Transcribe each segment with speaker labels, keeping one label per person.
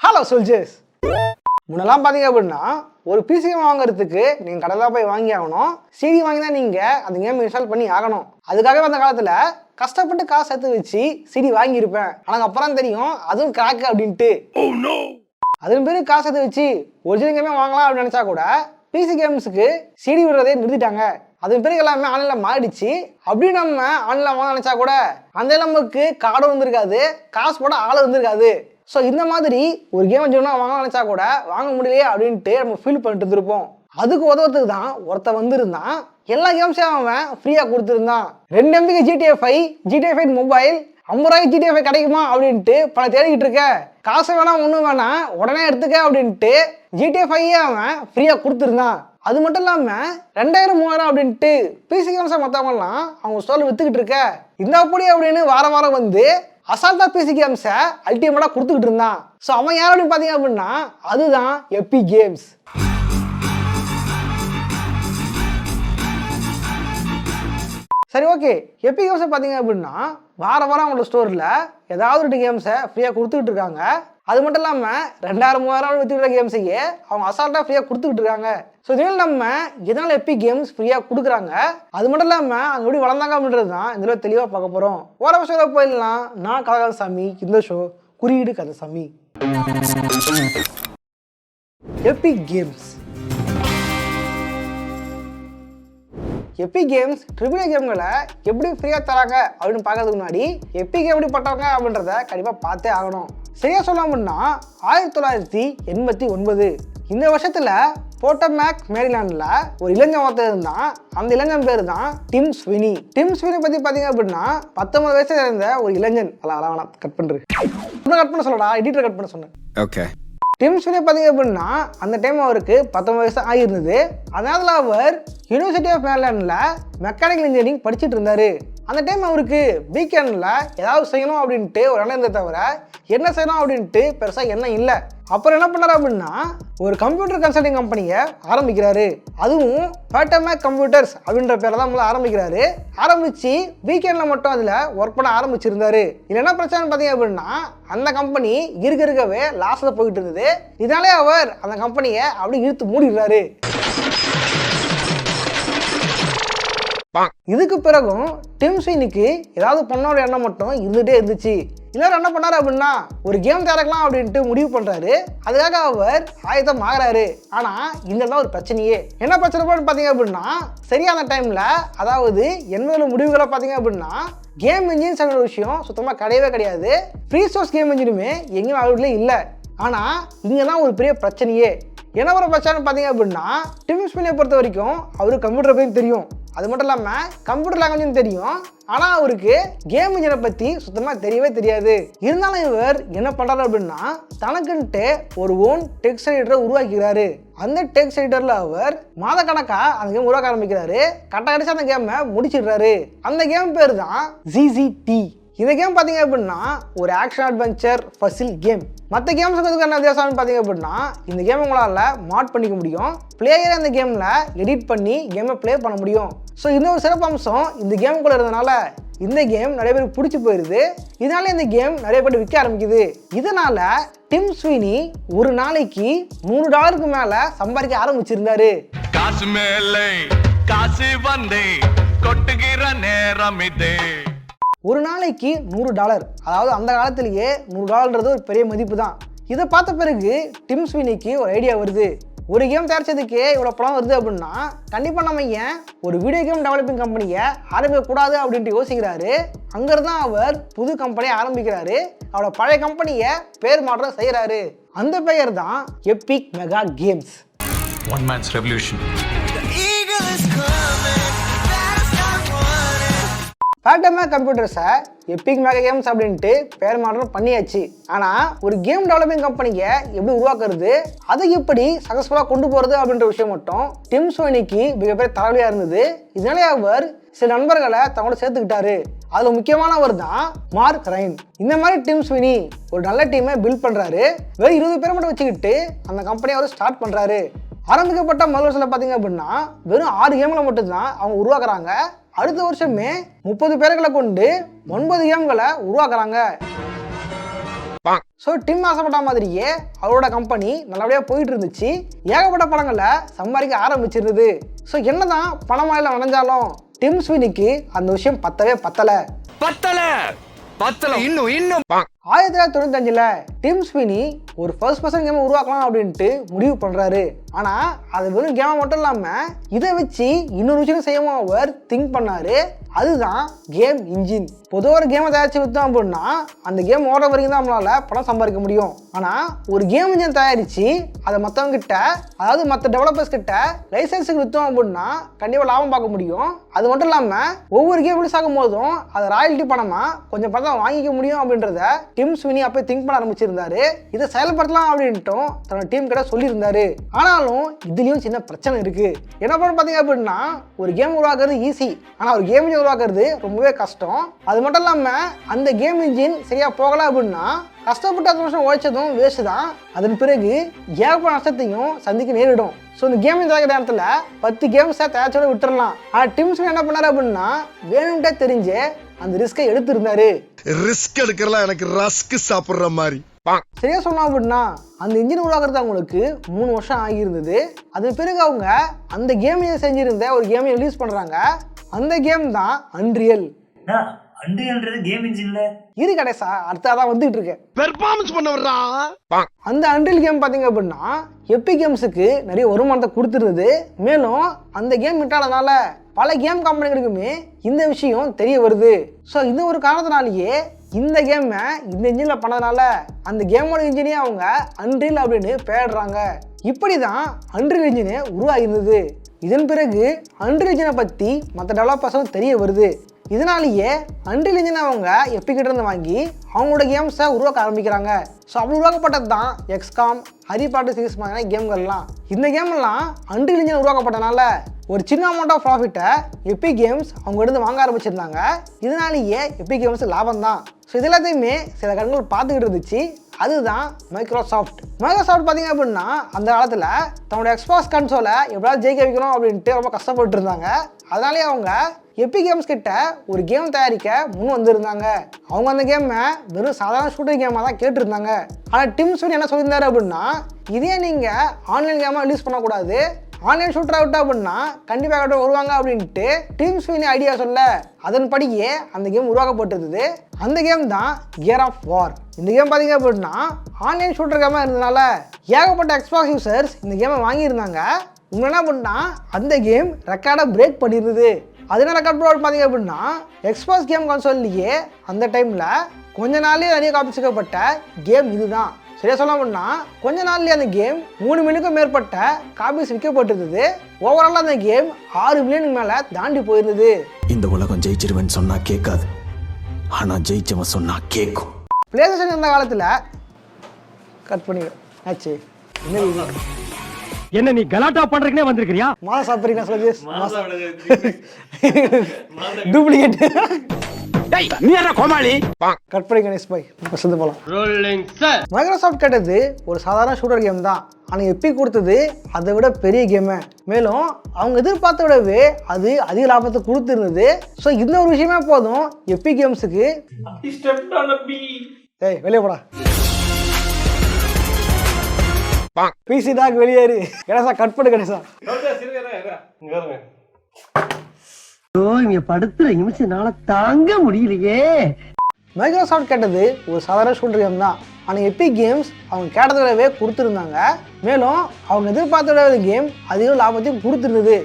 Speaker 1: Hello soldiers. முன்னெல்லாம் பார்த்தீங்க அப்படின்னா ஒரு பிசி வாங்குறதுக்கு நீங்கள் கடையில் போய் வாங்கி ஆகணும். சிடி வாங்கி தான் நீங்கள் அந்த கேம் இன்ஸ்டால் பண்ணி ஆகணும். அதுக்காகவே அந்த காலத்தில் கஷ்டப்பட்டு காசு சேர்த்து வச்சு சிடி வாங்கியிருப்பேன். ஆனால் அப்புறம் தெரியும் அதுவும் கிராக்கு அப்படின்ட்டு. அதன் பேர் காசு சேர்த்து வச்சு ஒரிஜினல் கேமே வாங்கலாம் அப்படின்னு நினச்சா கூட பிசி கேம்ஸுக்கு சிடி விடுறதே நிறுத்திட்டாங்க. அதன் பிறகு எல்லாமே ஆன்லைனில் மாறிடுச்சு. அப்படி நம்ம ஆன்லைனில் வாங்க நினச்சா கூட அந்த நமக்கு கார்டும் வந்துருக்காது, காசு போட ஆள் வந்துருக்காது. ஸோ இந்த மாதிரி ஒரு கேம் வச்சுக்கணும் வாங்க நினச்சா கூட வாங்க முடியலையே அப்படின்ட்டு நம்ம ஃபீல் பண்ணிட்டு இருந்திருப்போம். அதுக்கு உதவுறதுக்கு தான் ஒருத்த வந்திருந்தான். எல்லா கேம்ஸையும் அவன் ஃப்ரீயாக கொடுத்துருந்தான். 2 MB GTA 5 மொபைல் 50 ரூபாய்க்கு GTA 5 கிடைக்குமா அப்படின்ட்டு பல தேடிக்கிட்டு இருக்க. காசு வேணாம் ஒன்றும் வேணாம் உடனே எடுத்துக்க அப்படின்ட்டு GTA 5 அவன் ஃப்ரீயாக கொடுத்துருந்தான். அது மட்டும் இல்லாமல் 2000 3000 அப்படின்ட்டு பிசி கேம்ஸை மற்றவங்கலாம் அவங்க ஸ்டோரில் விற்றுக்கிட்டு இருக்க. இந்த அப்படி அப்படின்னு வாரம் வாரம் வந்து அசால்ட்டா பிசி கேம்ஸை அல்டிமேட்டாக கொடுத்துக்கிட்டு இருந்தான். ஸோ அவன் யார் அப்படின்னு பார்த்தீங்க அப்படின்னா அதுதான் எபிக் கேம்ஸ். சரி, ஓகே. எபிக் கேம்ஸை பார்த்தீங்க அப்படின்னா வாரம் அவங்களோட ஸ்டோரில் ஏதாவது 2 கேம்ஸை ஃப்ரீயாக கொடுத்துக்கிட்டு இருக்காங்க. அது மட்டும் இல்லாமல் 2000 3000 விற்றுக்கிற கேம்ஸையே அவங்க அசால்ட்டாக ஃப்ரீயாக கொடுத்துக்கிட்டு இருக்காங்க. ஸோ இதில் நம்ம எதனால் எபிக் கேம்ஸ் ஃப்ரீயாக கொடுக்குறாங்க, அது மட்டும் இல்லாமல் அங்கே எப்படி வளர்ந்தாங்க அப்படின்றது தான் இதில் தெளிவாக பார்க்க போகிறோம். ஓர ஷோவில் போயிடலாம். நான் கலகசாமி, இந்த ஷோ குறியீடு கதைசாமி. Epic Games Epic Games triple கேம்களை எப்படி ஃப்ரீயாக தராங்க அப்படின்னு பார்க்கறதுக்கு முன்னாடி எபிக் எப்படி பட்டவங்க அப்படின்றத கண்டிப்பாக பார்த்தே ஆகணும். சரியாக சொல்ல அப்படின்னா 1989 இந்த வருஷத்தில் போட்டோமேக் மேரிலாண்டில் ஒரு இளைஞன் ஒருத்தர் இருந்தான். அந்த இளைஞன் பேர் தான் டிம் ஸ்வினி. டிம் ஸ்வினி பற்றி பார்த்தீங்க அப்படின்னா 19 வயசுல இருந்த ஒரு இளைஞன். கட் பண்ண சொல்லடா, எடிட்டர் கட் பண்ண சொன்னேன். ஓகே. டிம் ஸ்வினி பார்த்தீங்க அப்படின்னா அந்த டைம் அவருக்கு 19 வயசு ஆகியிருந்தது. அதனால அவர் யூனிவர்சிட்டி ஆஃப் மேரிலாண்டில் மெக்கானிக்கல் இன்ஜினியரிங் படிச்சுட்டு இருந்தார். அந்த டைம் அவருக்கு வீக்கெண்டில் ஏதாவது செய்யணும் அப்படின்ட்டு ஒரு எண்ணம் இருந்ததை தவிர என்ன செய்யணும் அப்படின்ட்டு பெருசாக எண்ணம் இல்லை. அப்புறம் என்ன பண்ணார் அப்படின்னா ஒரு கம்ப்யூட்டர் கன்சல்டிங் கம்பெனியை ஆரம்பிக்கிறாரு. அதுவும் பேட்டமேக் கம்ப்யூட்டர்ஸ் அப்படின்ற பேரை தான் முதல்ல ஆரம்பிக்கிறாரு. ஆரம்பித்து வீக்கெண்டில் மட்டும் அதில் ஒர்க் பண்ண ஆரம்பிச்சிருந்தாரு. இது என்ன பிரச்சனை பார்த்தீங்க அப்படின்னா அந்த கம்பெனி இருக்கவே லாஸில் போயிட்டு இருந்தது. இதனாலே அவர் அந்த கம்பெனியை அப்படி இழுத்து மூடிடுறாரு. இதுக்கு பிறகும் டிம் ஸ்வினிக்கு ஏதாவது பண்ணோட எண்ணம் மட்டும் இருந்துகிட்டே இருந்துச்சு. எல்லாரும் என்ன பண்ணாரு அப்படின்னா ஒரு கேம் தயாரிக்கலாம் அப்படின்ட்டு முடிவு பண்றாரு. அதுக்காக அவர் ஆயத்தம் ஆகிறாரு. ஆனா இந்த ஒரு பிரச்சனையே என்ன பிரச்சனை பார்த்தீங்க அப்படின்னா சரியான டைம்ல, அதாவது என்னோட முடிவுகளை பார்த்தீங்க அப்படின்னா கேம் இன்ஜின்ஸ் அப்படின்ற விஷயம் சுத்தமாக கிடையவே கிடையாது. ஃப்ரீ சோர்ஸ் கேம் இன்ஜினுமே எங்கேயும் அவைலபிளே இல்லை. ஆனால் இங்கே தான் ஒரு பெரிய பிரச்சனையே. என்ன ஒரு பிரச்சனை பார்த்தீங்க அப்படின்னா டிம் ஸ்வினியை பொறுத்த வரைக்கும் அவருக்கு கம்ப்யூட்டர் பற்றி தெரியும். அது மட்டும் இல்லாமல் கம்ப்யூட்டர் லாங்குவேஜும் தெரியும். ஆனால் அவருக்கு கேம் இன்ஜினை பற்றி சுத்தமாக தெரியவே தெரியாது. இருந்தாலும் இவர் என்ன பண்ணுறாரு அப்படின்னா தனக்குன்ட்டு ஒரு ஓன் டெக்ஸ்ட் எடிட்டரை உருவாக்கிறாரு. அந்த டெக்ஸ்ட் எடிட்டரில் அவர் மாதக்கணக்காக அந்த கேம் உருவாக்க ஆரம்பிக்கிறாரு. கடைசி அந்த கேமை முடிச்சிடுறாரு. அந்த கேம் பேர் தான் ZZT. இந்த கேம் பார்த்தீங்க அப்படின்னா ஒரு ஆக்ஷன் அட்வென்ச்சர் பசில் கேம். மற்ற கேம்ஸுக்கு என்ன வித்தியாசம்னு பார்த்தீங்க அப்படின்னா இந்த கேம் உங்களால் மாட் பண்ணிக்க முடியும். பிளேயரை அந்த கேமில் எடிட் பண்ணி கேமை ப்ளே பண்ண முடியும். ஸோ இந்த ஒரு சிறப்பு அம்சம் இந்த கேமுக்குள்ளே இருந்தனால இந்த கேம் நிறைய பேருக்கு பிடிச்சி போயிடுது. இதனால இந்த கேம் நிறைய பேர் விற்க ஆரம்பிக்குது. இதனால டிம் ஸ்வினி ஒரு நாளைக்கு $100 மேலே சம்பாதிக்க ஆரம்பிச்சிருந்தாரு. காசு மேலே காசு வந்தே கொட்டுகிற நேரம் இதே. ஒரு நாளைக்கு $100, அதாவது அந்த காலத்திலேயே $100 ஒரு பெரிய மதிப்பு தான். இதை பார்த்த பிறகு டிம் ஸ்வினிக்கு ஒரு ஐடியா வருது. ஒரு கேம் தயாரிச்சதுக்கே இவ்வளோ பணம் வருது அப்படின்னா கண்டிப்பாக நம்ம ஏன் ஒரு வீடியோ கேம் டெவலப்பிங் கம்பெனியை ஆரம்பிக்கக்கூடாது அப்படின்ட்டு யோசிக்கிறாரு. அங்கிருந்து தான் அவர் புது கம்பெனியை ஆரம்பிக்கிறாரு. அவரோட பழைய கம்பெனியை பேர் மாற்றம் செய்கிறாரு. அந்த பெயர் தான் Epic Mega Games. One man's revolution. Potomac கம்ப்யூட்டர்ஸை எபிக் மெகா கேம்ஸ் அப்படின்ட்டு பேர் மாற்றம் பண்ணியாச்சு. ஆனால் ஒரு கேம் டெவலப்பிங் கம்பெனியை எப்படி உருவாக்குறது, அதை எப்படி சக்ஸஸ்ஃபுல்லாக கொண்டு போகிறது அப்படின்ற விஷயம் மட்டும் டிம் ஸ்வினிக்கு மிகப்பெரிய தலைவலியாக இருந்தது. இதனாலே அவர் சில நண்பர்களை தங்களோட சேர்த்துக்கிட்டாரு. அதில் முக்கியமானவர் தான் மார்க் ரைன். இந்த மாதிரி டிம் ஸ்வினி ஒரு நல்ல டீமை பில்ட் பண்ணுறாரு. வெறும் 20 பேரை மட்டும் வச்சுக்கிட்டு அந்த கம்பெனியை அவர் ஸ்டார்ட் பண்ணுறாரு. ஆரம்பிக்கப்பட்ட முதல் வருஷத்தில் பார்த்தீங்க அப்படின்னா வெறும் 6 கேம்களை மட்டும்தான் அவங்க உருவாக்குறாங்க. அடுத்த வருஷமே 30 பேர்களை கொண்டு 9 கேம்களை உருவாக்குறாங்க. ஸோ டிம் ஆசைப்பட்ட மாதிரியே அவரோட கம்பெனி நல்லபடியாக போயிட்டு இருந்துச்சு. ஏகப்பட்ட படங்களை சம்பாதிக்க ஆரம்பிச்சிருந்தது. ஸோ என்னதான் பணமாயில வளைஞ்சாலும் டிம் ஸ்வினிக்கு அந்த விஷயம் பத்தலை. இன்னும் 1995 டிம் ஸ்வினி ஒரு ஃபர்ஸ்ட் பர்சன் கேமை உருவாக்கலாம் அப்படின்ட்டு முடிவு பண்றாரு. ஆனா அது வெறும் கேமை மட்டும் இல்லாம இதை வச்சு இன்னொரு விஷயம் செய்யவும் அவர் திங்க் பண்ணாரு. அதுதான் கேம் இன்ஜின். பொதுவாக ஒரு கேமை தயாரிச்சு விற்றோம் அப்படின்னா அந்த கேம் ஓடுற வரைக்கும் தான் நம்மளால பணம் சம்பாதிக்க முடியும். ஆனால் ஒரு கேம் இன்ஜின் தயாரித்து அதை மற்றவங்க கிட்ட, அதாவது மற்ற டெவலப்பர்ஸ் கிட்ட லைசன்ஸுக்கு விற்றோம் அப்படின்னா கண்டிப்பாக லாபம் பார்க்க முடியும். அது மட்டும் இல்லாமல் ஒவ்வொரு கேம் ரிலீஸ் ஆகும் போதும் அதை ராயல்ட்டி பணமாக கொஞ்சம் பணம் வாங்கிக்க முடியும் அப்படின்றத டிம் ஸ்வினி அப்போ திங்க் பண்ண ஆரம்பிச்சிருந்தாரு. இதை செயல்படுத்தலாம் அப்படின்ட்டும் தன்னோட டீம் கிட்ட சொல்லியிருந்தாரு. ஆனாலும் இதுலேயும் சின்ன பிரச்சனை இருக்கு. என்ன பண்ண பார்த்தீங்க அப்படின்னா ஒரு கேம் உருவாக்குறது ஈஸி, ஆனால் ஒரு கேம் உருவாக்குறது ரொம்பவே கஷ்டம். அது மட்டும் இல்லாமல் அந்த கேம் இன்ஜின் சரியா போகல அப்படின்னா கஷ்டப்பட்டு 10 வருஷம் உழைச்சதும் வேஸ்ட் தான். அதன் பிறகு ஏகப்பட்ட நஷ்டத்தையும் சந்திக்க நேரிடும். ஸோ இந்த கேம் தயாரிக்கிற நேரத்தில் 10 கேம்ஸை தயாரிச்சோட விட்டுறலாம். ஆனால் டிம் ஸ்வினி என்ன பண்ணாரு அப்படின்னா வேணும்ட்டே தெரிஞ்சு அந்த ரிஸ்கை எடுத்திருந்தாரு.
Speaker 2: ரிஸ்க் எடுக்கிறலாம் எனக்கு ரஸ்க் சாப்பிட்ற மாதிரி.
Speaker 1: சரியா சொன்னா அப்படின்னா அந்த இன்ஜின் உருவாக்குறது அவங்களுக்கு 3 வருஷம் ஆகியிருந்தது. அதன் பிறகு அவங்க அந்த கேமையை செஞ்சிருந்த ஒரு கேமையை ரிலீஸ் பண்றாங்க. அந்த கேம் தான் அன்ரியல்.
Speaker 3: அன்ரியல்ன்றது கேம் இன்ஜின்ல
Speaker 1: இரு கடைசா அடுத்ததான் வந்துட்டு இருக்கேன்.
Speaker 2: பெர்ஃபார்மன்ஸ் பண்ண வர்றா.
Speaker 1: அந்த அன்ரியல் கேம் பாத்தீங்க அப்படின்னா எபிக் கேம்ஸுக்கு நிறைய வருமானத்தை கொடுத்துருது. மேலும் அந்த கேம் விட்டாதனால பல கேம் கம்பெனிகளுக்குமே இந்த விஷயம் தெரிய வருது. ஸோ இந்த ஒரு காரணத்தினாலேயே இந்த கேமை இந்த இன்ஜினில் பண்ணதுனால அந்த கேமோட இன்ஜினே அவங்க அன்ரியல் அப்படின்னு பெயர்றாங்க. இப்படி தான் அன்ரியல் இன்ஜினே உருவாகிருந்தது. இதன் பிறகு அன்ரியல் இன்ஜினை பற்றி மற்ற டெவலப்பர்ஸும் தெரிய வருது. இதனாலேயே அன்ரியல் இன்ஜினை அவங்க எப்பிக்கிட்ட இருந்து வாங்கி அவங்களோட கேம்ஸை உருவாக்க ஆரம்பிக்கிறாங்க. ஸோ அப்படி உருவாக்கப்பட்டது தான் எக்ஸ்காம், ஹரி பாட்டர் சீரிஸ் மாதிரியான கேம்கள்லாம். இந்த கேம்லாம் அன்ரியல் இன்ஜின் உருவாக்கப்பட்டனால ஒரு சின்ன அமௌண்ட் ஆஃப் ப்ராஃபிட்டை எபிக் கேம்ஸ் அவங்க எடுத்து வாங்க ஆரம்பிச்சிருந்தாங்க. இதனாலேயே எபிக் கேம்ஸ் லாபம் தான். ஸோ இது எல்லாத்தையுமே சில கண்கள் பார்த்துக்கிட்டு இருந்துச்சு. அதுதான் மைக்ரோசாஃப்ட் பார்த்தீங்க அப்படின்னா அந்த காலத்தில் தன்னோட எக்ஸ்பாக்ஸ் கன்சோலை எப்படியாவது ஜெயிக்க வைக்கணும் அப்படின்ட்டு ரொம்ப கஷ்டப்பட்டு இருந்தாங்க. அதனாலே அவங்க எபிக் கேம்ஸ் கிட்ட ஒரு கேம் தயாரிக்க முன் வந்திருந்தாங்க. அவங்க அந்த கேமை வெறும் சாதாரண ஷூட்டிங் கேமாக தான் கேட்டிருந்தாங்க. ஆனால் டிம் ஸ்வினி என்ன சொல்லியிருந்தாரு அப்படின்னா இதே நீங்கள் ஆன்லைன் கேமாக ரிலீஸ் பண்ணக்கூடாது, ஆன்லைன் ஷூட்டர் அவுட் அப்படின்னா கண்டிப்பாக வருவாங்க அப்படின்ட்டு டிம் ஸ்வினி ஐடியா சொல்ல அதன்படியே அந்த கேம் உருவாக்கப்பட்டிருந்தது. அந்த கேம் தான் கியர் ஆஃப் வார். இந்த கேம் பார்த்தீங்க அப்படின்னா ஆன்லைன் ஷூட்டர் கேமாக இருந்ததுனால ஏகப்பட்ட எக்ஸ்பாக்ஸ் யூசர்ஸ் இந்த கேமை வாங்கியிருந்தாங்க. உங்க என்ன பண்ணா அந்த கேம் ரெக்கார்டை பிரேக் பண்ணியிருந்தது. அது என்ன ரெக்கார்ட் பார்த்தீங்க அப்படின்னா எக்ஸ்பாக்ஸ் கேம் கன்சோல்லையே அந்த டைமில் கொஞ்ச நாள்லேயே நிறைய காப்பிச்சிக்கப்பட்ட கேம் இதுதான். சரியா சொல்ல அப்படின்னா கொஞ்ச நாள்லேயே அந்த கேம் 3 மில்லியனுக்கும் மேற்பட்ட காப்பீஸ் விற்கப்பட்டிருந்தது. ஓவராலாக அந்த கேம் 6 மில்லியனுக்கு மேலே தாண்டி போயிருந்தது.
Speaker 4: இந்த உலகம் ஜெயிச்சிருவேன்னு சொன்னா கேட்காது, ஆனா ஜெயிச்சவன் சொன்னா கேட்கும்.
Speaker 1: பிளே ஸ்டேஷன் இருந்த காலத்தில் கட் பண்ணிடும் ஆச்சு.
Speaker 5: என்ன நீ கலாட்டா பண்றதுக்குனே வந்திருக்கியா?
Speaker 1: மாசா சாப்பிடுறீங்க சஜஸ் டூப்ளிகேட்.
Speaker 5: டேய் நீ என்ன கோமாளி?
Speaker 1: கட் பண்ணி கணேஷ் பாய் பசந்து போலாம். Rolling sir. மைக்ரோசாஃப்ட் கேட்டது ஒரு சாதாரண ஷூட்டர் கேம் தான். ஆனால் எப்பிக் கொடுத்தது அதை விட பெரிய கேமு. மேலும் அவங்க எதிர்பார்த்த விடவே அது அதிக லாபத்தை கொடுத்துருந்தது. ஸோ இந்த ஒரு விஷயமே போதும் எப்பிக் கேம்ஸுக்கு. ஏய் வெளியே போடா பிசி டாக் வெளியேறு. கணேசா கட் பண்ணு கணேசா.
Speaker 6: இங்க படுத்துற நிமிஷம்னால தாங்க முடியலையே.
Speaker 1: மைக்ரோசாஃப்ட் கேட்டது ஒரு சாதாரண ஷூட்டர் கேம் தான். ஆனால் எபிக் கேம்ஸ் அவங்க கேட்டதை விடவே கொடுத்துருந்தாங்க. மேலும் அவங்க எதிர்பார்த்த விட கேம் அதிக லாபத்தையும் கொடுத்துருந்தது.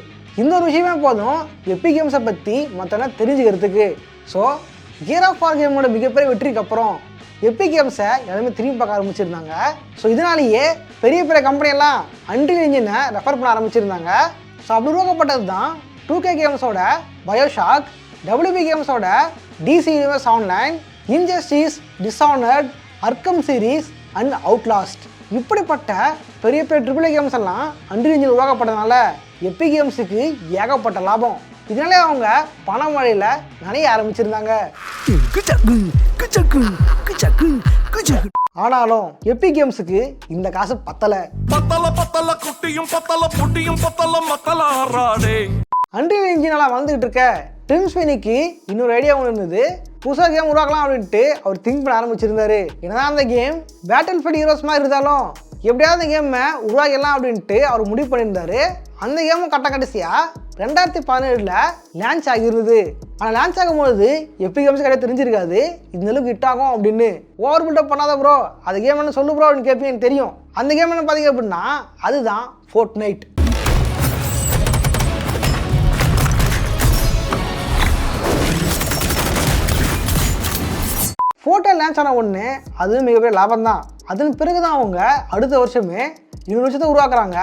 Speaker 1: இந்த ஒரு விஷயமே போதும் எபிக் கேம்ஸை பற்றி மற்றவங்க தெரிஞ்சுக்கிறதுக்கு. ஸோ கியர் ஆஃப் வார் கேமோட மிகப்பெரிய வெற்றிக்கு அப்புறம் எபிக் கேம்ஸை எல்லாமே திரும்பி பார்க்க ஆரம்பிச்சிருந்தாங்க. ஸோ இதனாலேயே பெரிய பெரிய கம்பெனியெல்லாம் அன்ரியல் இன்ஜினை ரெஃபர் பண்ண ஆரம்பிச்சிருந்தாங்க. ஸோ அப்படி உருவாக்கப்பட்டது தான் 2K கேம்ஸோட பயோஷாக், WB கேம்ஸோட DC universe online, injustice, Dishonored, Arkham series and Outlast. இப்படிப்பட்ட பெரிய பெரிய AAA கேம்ஸ் எல்லாம் அன்ரியல் இன்ஜின் உருவாக்கப்பட்டதுனால எபிக் கேம்ஸுக்கு ஏகப்பட்ட லாபம். இதனாலே அவங்க பண மழையில நனைய ஆரம்பிச்சிருந்தாங்க. ஆனாலும் எபிக் கேம்ஸுக்கு இந்த காசு பத்தல. அன்ரியல் இன்ஜினால வந்துகிட்டு இருக்க டிம் ஸ்வினிக்கு இன்னொரு ஐடியா ஒன்று இருந்தது. புதுசாக கேம் உருவாக்கலாம் அப்படின்ட்டு அவர் திங்க் பண்ண ஆரம்பிச்சிருந்தாரு. என்னதான் அந்த கேம் பேட்டில் ஃபீல்ட் ஹீரோஸ் மாதிரி இருந்தாலும் எப்படியாவது அந்த கேமை உருவாக்கலாம் அப்படின்ட்டு அவர் முடிவு பண்ணியிருந்தாரு. அந்த கேமும் கடைசியாக 2017 லான்ச் ஆகிருந்தது. ஆனால் லான்ச் ஆகும்போது எபி கேம்ஸ் கிடையாது தெரிஞ்சிருக்காது இந்த அளவுக்கு ஹிட் ஆகும் அப்படின்னு. ஓவர் பில்டப் பண்ணாத ப்ரோ, அது கேம் என்ன சொல்லு ப்ரோ அப்படின்னு கேட்பீங்க. எனக்கு தெரியும். அந்த கேம் என்ன பார்த்தீங்க அப்படின்னா அதுதான் ஃபோர்ட்நைட். ஃபோர்ட்நைட் லான்ச் ஆன ஒன்று அது மிகப்பெரிய லாபம் தான். அதன் பிறகு தான் அவங்க அடுத்த வருஷமே இன்னொரு வருஷத்தை உருவாக்குறாங்க.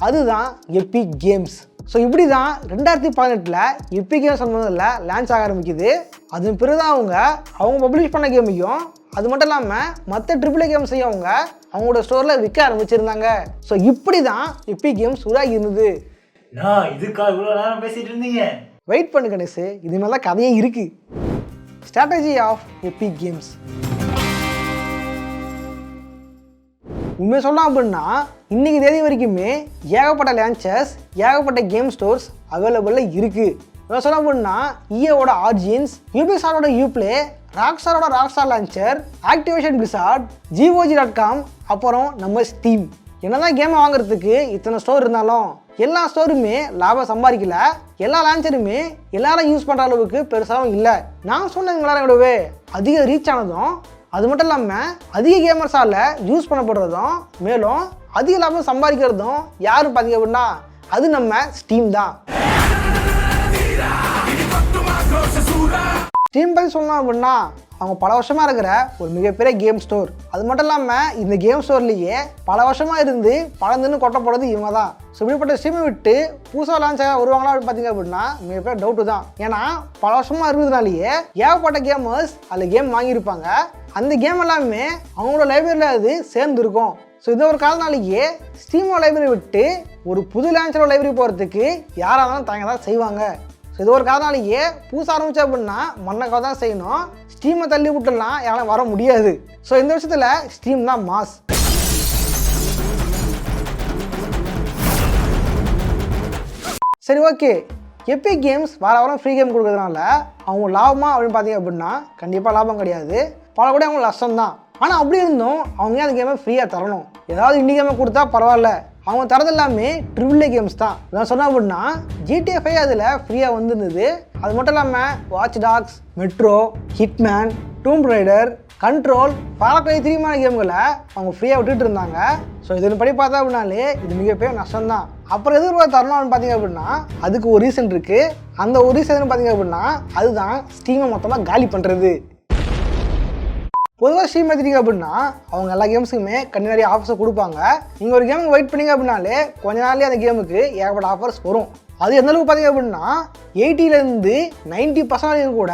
Speaker 1: அதுதான் எபிக் கேம்ஸ். ஸோ இப்படி தான் 2018 எபிக் கேம்ஸ் சொன்னதில் லான்ச் ஆக ஆரம்பிக்குது. அதன் பிறகு தான் அவங்க பப்ளிஷ் பண்ண கேமையும் அது மட்டும் இல்லாமல் மற்ற AAA கேம்ஸையும் அவங்களோட ஸ்டோரில் விற்க ஆரம்பிச்சிருந்தாங்க. ஸோ இப்படி தான் எபிக் கேம்ஸ் உருவாகி இருந்தது.
Speaker 3: இதுக்கா இவ்வளோ நேரம் பேசிட்டு இருந்தீங்க?
Speaker 1: வெயிட் பண்ணு கணேஷ், இது மேலே தான் கதையே இருக்குது. Strategy of Epic Games. உண்மையை சொல்லலாம் அப்படின்னா இன்றைக்கி தேதி வரைக்குமே ஏகப்பட்ட லான்ச்சஸ், ஏகப்பட்ட கேம் ஸ்டோர்ஸ் அவைலபிளில் இருக்குது. இதை சொல்லலாம் அப்படின்னா EAவோட ஆர்ஜின்ஸ், யூபிசாரோட யூப்ளே, ராக்ஸ்டாரோட Rockstar Launcher, Activision Blizzard, GOG.com, அப்புறம் நம்ம ஸ்டீம். என்னதான் கேமை வாங்குறதுக்கு இத்தனை ஸ்டோர் இருந்தாலும் எல்லா ஸ்டோருமே லாபம் சம்பாதிக்கல. எல்லா லான்ச்சருமே எல்லாரும் யூஸ் பண்ணுற அளவுக்கு பெருசாகவும் இல்லை. நான் சொன்னவங்களால விடவே அதிக ரீச் ஆனதும் அது மட்டும் இல்லாமல் அதிக கேமர்ஸால் யூஸ் பண்ணப்படுறதும் மேலும் அதிக லாபம் சம்பாதிக்கிறதும் யாரும் பார்த்தீங்க அப்படின்னா அது நம்ம ஸ்டீம் தான். ஸ்டீம் பற்றி சொல்லணும் அப்படின்னா அவங்க பல வருஷமாக இருக்கிற ஒரு மிகப்பெரிய கேம் ஸ்டோர். அது மட்டும் இல்லாமல் இந்த கேம் ஸ்டோர்லேயே பல வருஷமாக இருந்து பழந்துன்னு கொட்டப்படுறது இவங்க தான். ஸோ இப்படிப்பட்ட ஸ்டீமை விட்டு புதுசாக லான்ச் ஆக வருவாங்களா அப்படின்னு பார்த்தீங்க அப்படின்னா மிகப்பெரிய டவுட்டு தான். ஏன்னா பல வருஷமாக இருக்கிறதுனாலேயே ஏகப்பட்ட கேமர்ஸ் அதில் கேம் வாங்கியிருப்பாங்க. அந்த கேம் எல்லாமே அவங்களோட லைப்ரரியில் அது சேர்ந்துருக்கும். ஸோ இந்த ஒரு காலனாலேயே ஸ்டீமோட லைப்ரரி விட்டு ஒரு புது லான்ச்சரோட லைப்ரரி போகிறதுக்கு யாராக இருந்தாலும் தாங்க தான் செய்வாங்க. ஸோ இது ஒரு காலனாலேயே புதுசாக ஆரம்பித்தா அப்படின்னா மண்ணக்காக தான் செய்யணும். ஸ்டீமை தள்ளி விட்டுலாம் யாரும் வர முடியாது. ஸோ இந்த விஷயத்தில் ஸ்டீம் தான் மாஸ். சரி, ஓகே. எபிக் கேம்ஸ் வாரம் ஃப்ரீ கேம் கொடுக்குறதுனால அவங்க லாபமா அப்படின்னு பார்த்தீங்க அப்படின்னா கண்டிப்பாக லாபம் கிடையாது. பல கூட அவங்க நஷ்டம் தான். ஆனால் அப்படி இருந்தும் அவங்க அந்த கேமை ஃப்ரீயாக தரணும். ஏதாவது இண்டி கேமை கொடுத்தா பரவாயில்ல. அவங்க தரது எல்லாமே AAA கேம்ஸ் தான். நான் சொன்னேன் அப்படின்னா GTA 5 அதில் ஃப்ரீயாக வந்துருந்தது. அது மட்டும் இல்லாமல் Watch Dogs, Metro, Hitman, Tomb Raider, Control, Far Cry 3 மாதிரி கேம்களை அவங்க ஃப்ரீயாக விட்டுட்டு இருந்தாங்க. ஸோ இதன் படி பார்த்தா அப்படின்னாலே இது மிகப்பெரிய நஷ்டம் தான். அப்புறம் எதிர்பார்த்து தரணும்னு பார்த்தீங்க அப்படின்னா அதுக்கு ஒரு ரீசன் இருக்குது. அந்த ஒரு ரீசன் பார்த்தீங்க அப்படின்னா அதுதான் ஸ்டீமை மொத்தமாக காலி பண்ணுறது. பொதுவாக ஸ்டீம் எடுத்துட்டீங்க அப்படின்னா அவங்க எல்லா கேம்ஸுக்குமே நிறைய ஆஃபர்ஸை கொடுப்பாங்க. நீங்கள் ஒரு கேமுக்கு வெயிட் பண்ணிங்க அப்படின்னாலே கொஞ்ச நாள்லேயே அந்த கேமுக்கு ஏகப்பட்ட ஆஃபர்ஸ் வரும். அது எந்தளவுக்கு பார்த்தீங்க அப்படின்னா 80% 90% கூட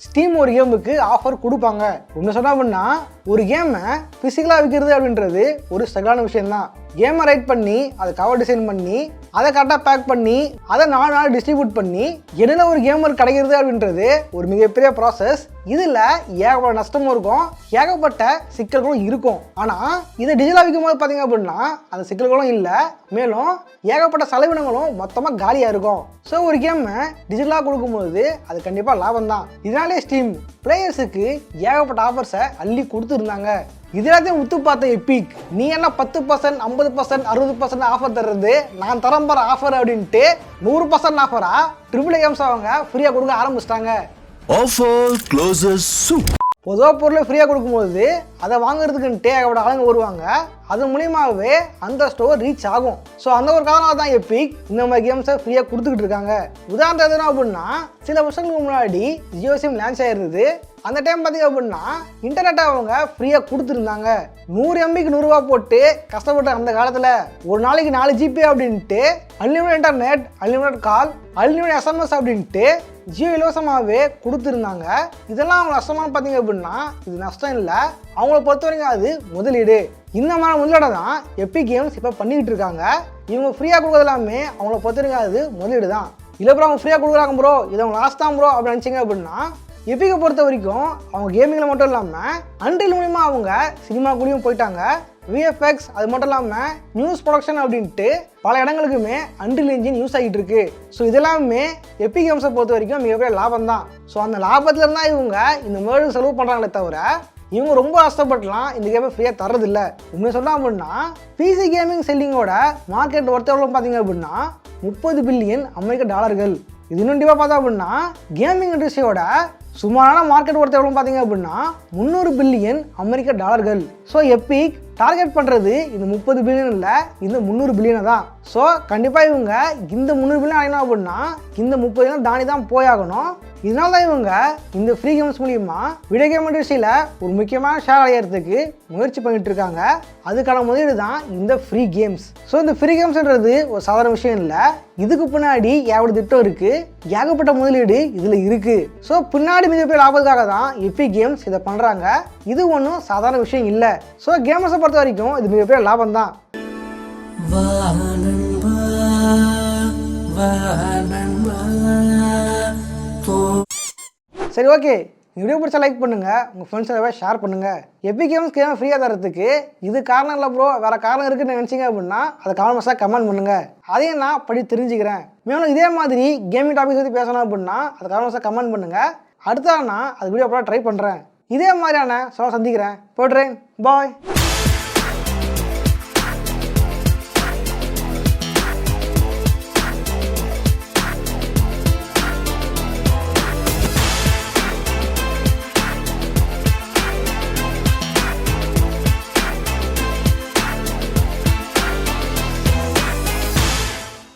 Speaker 1: ஸ்டீம் ஒரு கேமுக்கு ஆஃபர் கொடுப்பாங்க. ஒன்று சொன்னால் அப்படின்னா ஒரு கேமை ஃபிசிக்கலாக விற்கிறது அப்படின்றது ஒரு ஸ்ட்ரகிளான விஷயம்தான். கேமை ரைட் பண்ணி அதை கவர் டிசைன் பண்ணி அதை கரெக்டாக பேக் பண்ணி அதை 4 நாள் டிஸ்ட்ரிபியூட் பண்ணி என்ன ஒரு கேமர் கிடைக்கிறது அப்படின்றது ஒரு மிகப்பெரிய ப்ராசஸ். இதில் ஏகப்பட்ட நஷ்டமும் இருக்கும், ஏகப்பட்ட சிக்கல்களும் இருக்கும். ஆனால் இதை டிஜிட்டலாக விற்கும் போது பார்த்தீங்க அப்படின்னா அந்த சிக்கல்களும் இல்லை, மேலும் ஏகப்பட்ட செலவினங்களும் மொத்தமாக காலியாக இருக்கும். ஸோ ஒரு கேமை டிஜிட்டலாக கொடுக்கும்போது அது கண்டிப்பாக லாபம் தான். இதனாலே ஸ்டீம் பிளேயர்ஸுக்கு ஏகப்பட்ட ஆஃபர்ஸை அள்ளி கொடுத்துருந்தாங்க. இது எல்லாத்தையும் உத்து பார்த்த எபிக் நீ என்ன 10%, 50%, 60% ஆஃபர் தர்றது, நான் தரம் போகிற ஆஃபர் அப்படின்ட்டு 100% ஆஃபரா AAA கேம்ஸ் அவங்க ஃப்ரீயாக கொடுக்க ஆரம்பிச்சிட்டாங்க.
Speaker 4: Offer closes soup.
Speaker 1: பொதுவாக பொருளை ஃப்ரீயாக கொடுக்கும்போது அதை வாங்குறதுக்குன்ட்டு ஏகப்பட்ட ஆளுங்க வருவாங்க. அது மூலியமாகவே அந்த ஸ்டோர் ரீச் ஆகும். ஸோ அந்த ஒரு காரணமாக தான் எபிக் இந்த மாதிரி கேம்ஸை ஃப்ரீயாக கொடுத்துக்கிட்டு இருக்காங்க. உதாரணம் எதுனா அப்படின்னா சில வருஷங்களுக்கு முன்னாடி ஜியோ சிம் லான்ச் ஆகிருந்தது. அந்த டைம் பார்த்தீங்க அப்படின்னா இன்டர்நெட்டை அவங்க ஃப்ரீயாக கொடுத்துருந்தாங்க. 100 MBக்கு 100 ரூபா போட்டு கஷ்டப்பட்டு அந்த காலத்தில் ஒரு நாளைக்கு 4 GB அப்படின்ட்டு அன்லிமிட்டட் இன்டர்நெட், அன்லிமிட்டட் கால், அன்லிமிட்டட் SMS அப்படின்ட்டு ஜியோ இலவசமாகவே கொடுத்துருந்தாங்க. இதெல்லாம் அவங்க நஷ்டமானு பார்த்தீங்க அப்படின்னா இது நஷ்டம் இல்லை, அவங்கள பொறுத்த வரைக்கும் அது முதலீடு. இந்த மாதிரி முதலீடை தான் எபிக் கேம்ஸ் இப்போ பண்ணிக்கிட்டு இருக்காங்க. இவங்க ஃப்ரீயாக கொடுக்குறது எல்லாமே அவங்கள பொறுத்த வரைக்கும் அது முதலீடு தான். இல்லை ப்ரோ அவங்க ஃப்ரீயாக கொடுக்குறாங்க ப்ரோ இது அவங்க லாஸ்ட் தான் ப்ரோ அப்படின்னு நினச்சிங்க அப்படின்னா எபிக்கை பொறுத்த வரைக்கும் அவங்க கேமிங்கில் மட்டும் இல்லாமல் அன்றில் மூலிமா அவங்க சினிமாக்குள்ளேயும் போயிட்டாங்க. விஎஃப்எக்ஸ், அது மட்டும் இல்லாமல் நியூஸ் ப்ரொடக்ஷன் அப்படின்ட்டு பல இடங்களுக்குமே அன்ரில் என்ஜின் யூஸ் ஆகிட்டு இருக்கு. ஸோ இதெல்லாமே எபிக் கேம்ஸை பொறுத்த வரைக்கும் மிகப்பெரிய லாபம் தான். ஸோ அந்த லாபத்தில் இருந்தால் இவங்க இந்த மேலும் செலவு பண்ணுறாங்களே தவிர இவங்க ரொம்ப கஷ்டப்பட்டுலாம் இந்த கேமை ஃப்ரீயாக தரதில்ல. உண்மையை சொன்னால் அப்படின்னா பிசி கேமிங் செல்லிங்கோட மார்க்கெட் ஒர்த் எவ்வளோ பார்த்தீங்க அப்படின்னா $30 பில்லியன் அமெரிக்க. இது இன்னும் டிப்பாக பார்த்தா அப்படின்னா கேமிங் இண்டஸ்ட்ரியோட சுமாரான மார்க்கெட் ஒர்த் எவ்வளோ பார்த்தீங்க அப்படின்னா $300 பில்லியன் அமெரிக்க. ஸோ எபிக் டார்கெட் பண்ணுறது இந்த 30 பில்லியன் இல்லை, இந்த 300 பில்லியனை தான். ஸோ கண்டிப்பாக இவங்க இந்த 300 பில்லியன் அடையணும் அப்படின்னா இந்த 30 பில்லியன் தாண்டி தான் போயாகணும். இதனால தான் இவங்க இந்த ஃப்ரீ கேம்ஸ் மூலிமா வீடியோ கேம் இண்டஸ்ட்ரியில் ஒரு முக்கியமான ஷேர் அடையிறதுக்கு முயற்சி பண்ணிட்டு இருக்காங்க. அதுக்கான முதலீடு தான் இந்த ஃப்ரீ கேம்ஸ். ஸோ இந்த ஃப்ரீ கேம்ஸ்ன்றது ஒரு சாதாரண விஷயம் இல்லை. இதுக்கு பின்னாடி எவ்வளோ திட்டம் இருக்குது, ஏகப்பட்ட முதலீடு இதில் இருக்குது. ஸோ பின்னாடி மிகப்பெரிய லாபத்துக்காக தான் எபிக் கேம்ஸ் இதை பண்ணுறாங்க. இது ஒன்றும் சாதாரண விஷயம் இல்லை. ஸோ கேமர்ஸை பொறுத்த வரைக்கும் இது மிகப்பெரிய லாபம் தான். சரி, ஓகே, வீடியோ பிடிச்சா லைக் பண்ணுங்கள், உங்கள் ஃப்ரெண்ட்ஸோட ஷேர் பண்ணுங்கள். எபிக் கேம்ஸ் கேம் ஃப்ரீயாக தரத்துக்கு இது காரணம் இல்லை ப்ரோ, வேறு காரணம் இருக்குன்னு நினச்சிங்க அப்படின்னா அதை காமெண்ட்ஸாக கமெண்ட் பண்ணுங்கள். அதையும் நான் படி தெரிஞ்சுக்கிறேன். மேலும் இதே மாதிரி கேமிங் டாபிக்ஸ் பற்றி பேசணும் அப்படின்னா அதை காமெண்ட்ஸாக கமெண்ட் பண்ணுங்கள். அடுத்த நான் அது வீடியோ போட ட்ரை பண்ணுறேன். இதே மாதிரியான சொல்ல சந்திக்கிறேன். போடுறேன். பாய்.